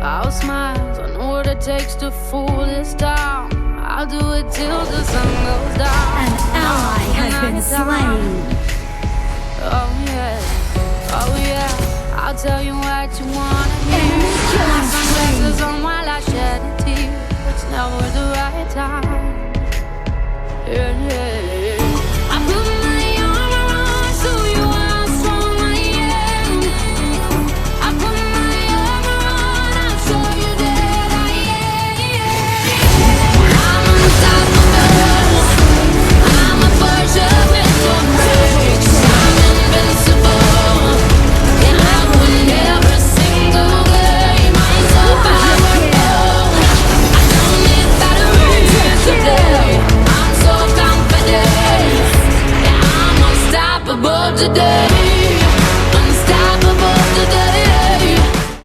I'll smile, I know what it takes to fool this town. I'll do it till the sun goes down. An ally has been slain. Oh yeah, oh yeah, I'll tell you what you wanna hear.